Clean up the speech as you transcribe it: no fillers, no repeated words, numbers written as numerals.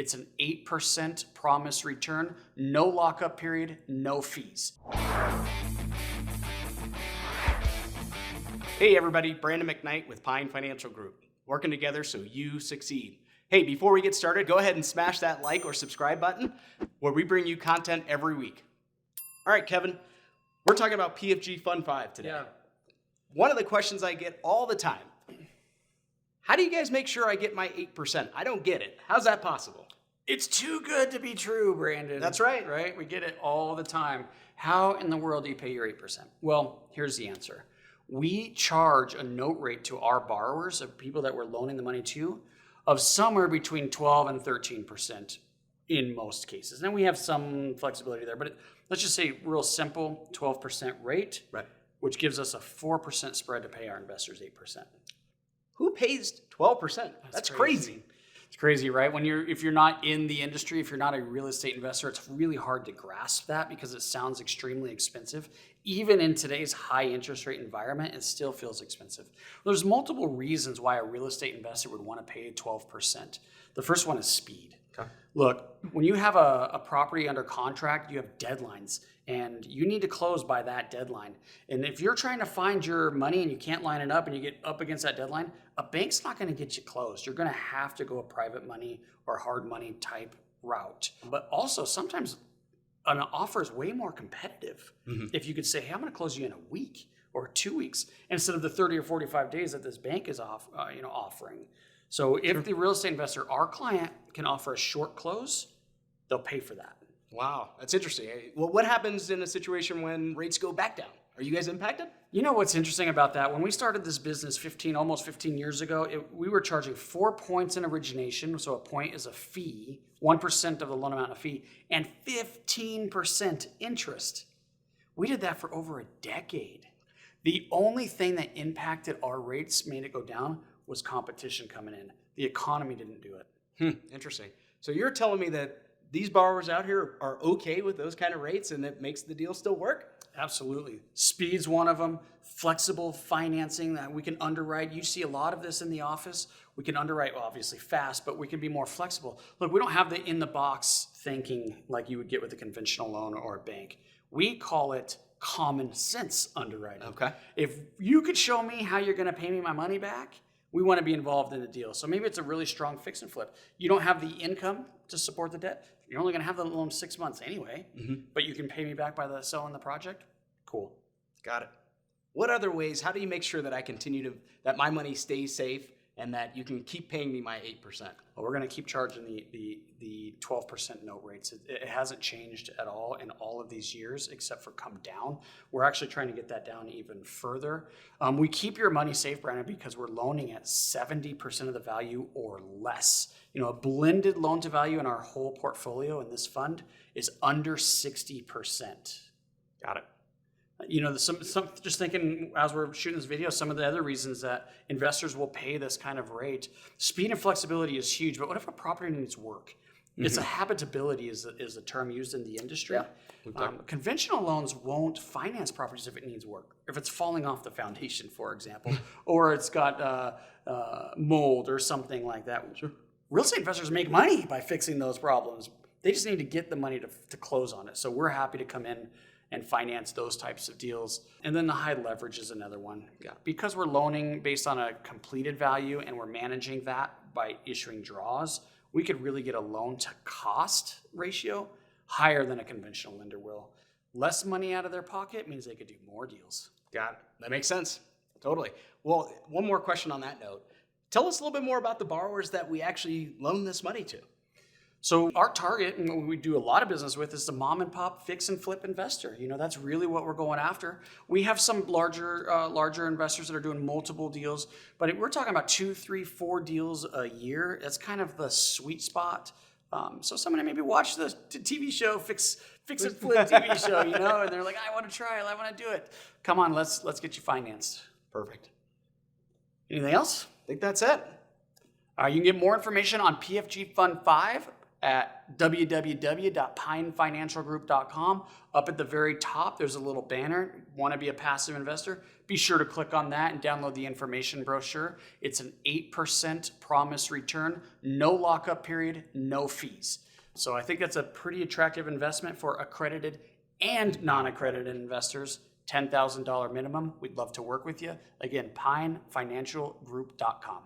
It's an 8% promised return, no lockup period, no fees. Hey everybody, Brandon McKnight with Pine Financial Group, working together so you succeed. Hey, before we get started, go ahead and smash that like or subscribe button where we bring you content every week. All right, Kevin, we're talking about PFG Fund V today. Yeah. One of the questions I get all the time, how do you guys make sure I get my 8%? I don't get it. How's that possible? It's too good to be true, Brandon. That's right. Right? We get it all the time. How in the world do you pay your 8%? Well, here's the answer. We charge a note rate to our borrowers, of people that we're loaning the money to, of somewhere between 12 and 13% in most cases. Now we have some flexibility there, but let's just say real simple, 12% rate, Right. which gives us a 4% spread to pay our investors 8%. Who pays 12%? That's crazy. It's crazy, right? If you're not in the industry, if you're not a real estate investor, it's really hard to grasp that because it sounds extremely expensive. Even in today's high interest rate environment, it still feels expensive. There's multiple reasons why a real estate investor would want to pay 12%. The first one is speed. Okay. Look, when you have a property under contract, you have deadlines and you need to close by that deadline. And if you're trying to find your money and you can't line it up and you get up against that deadline, a bank's not going to get you closed. You're going to have to go a private money or hard money type route. But also sometimes an offer is way more competitive. If you could say, hey, I'm going to close you in a week or 2 weeks instead of the 30 or 45 days that this bank is offering. So if the real estate investor, our client, can offer a short close, they'll pay for that. Wow, that's interesting. Well, what happens in a situation when rates go back down? Are you guys impacted? You know what's interesting about that? When we started this business almost 15 years ago, we were charging 4 points in origination. So a point is a fee, 1% of the loan amount of fee, and 15% interest. We did that for over a decade. The only thing that impacted our rates, made it go down, was competition coming in. The economy didn't do it. Interesting. So you're telling me that these borrowers out here are okay with those kind of rates and it makes the deal still work? Absolutely. Speed's one of them. Flexible financing that we can underwrite. You see a lot of this in the office. We can underwrite, obviously fast, but we can be more flexible. Look, we don't have the in-the-box thinking like you would get with a conventional loan or a bank. We call it common sense underwriting. Okay. If you could show me how you're going to pay me my money back, we want to be involved in the deal. So maybe it's a really strong fix and flip. You don't have the income to support the debt. You're only going to have the loan 6 months anyway, but you can pay me back by selling the project. Cool. Got it. What other ways, how do you make sure that that my money stays safe and that you can keep paying me my 8%? Well, we're going to keep charging the 12% note rates. It hasn't changed at all in all of these years, except for come down. We're actually trying to get that down even further. We keep your money safe, Brandon, because we're loaning at 70% of the value or less. A blended loan to value in our whole portfolio in this fund is under 60%. Got it. Just thinking as we're shooting this video, some of the other reasons that investors will pay this kind of rate, speed and flexibility is huge, but what if a property needs work? It's a habitability is a term used in the industry. Yeah. Conventional loans won't finance properties if it needs work, if it's falling off the foundation, for example, or it's got mold or something like that. Sure. Real estate investors make money by fixing those problems. They just need to get the money to close on it. So we're happy to come in and finance those types of deals. And then the high leverage is another one. Yeah. Because we're loaning based on a completed value and we're managing that by issuing draws, we could really get a loan to cost ratio higher than a conventional lender will. Less money out of their pocket means they could do more deals. Got it. That makes sense. Totally. Well, one more question on that note. Tell us a little bit more about the borrowers that we actually loan this money to. So our target, and what we do a lot of business with, is the mom and pop fix and flip investor. That's really what we're going after. We have some larger investors that are doing multiple deals, but we're talking about 2, 3, 4 deals a year. That's kind of the sweet spot. So somebody maybe watch the TV show, Fix and Flip TV show, and they're like, I want to try it, I want to do it. Come on, let's get you financed. Perfect. Anything else? I think that's it. You can get more information on PFG Fund V at www.pinefinancialgroup.com. Up at the very top, there's a little banner. Want to be a passive investor? Be sure to click on that and download the information brochure. It's an 8% promise return, no lockup period, no fees. So I think that's a pretty attractive investment for accredited and non-accredited investors. $10,000 minimum. We'd love to work with you. Again, pinefinancialgroup.com.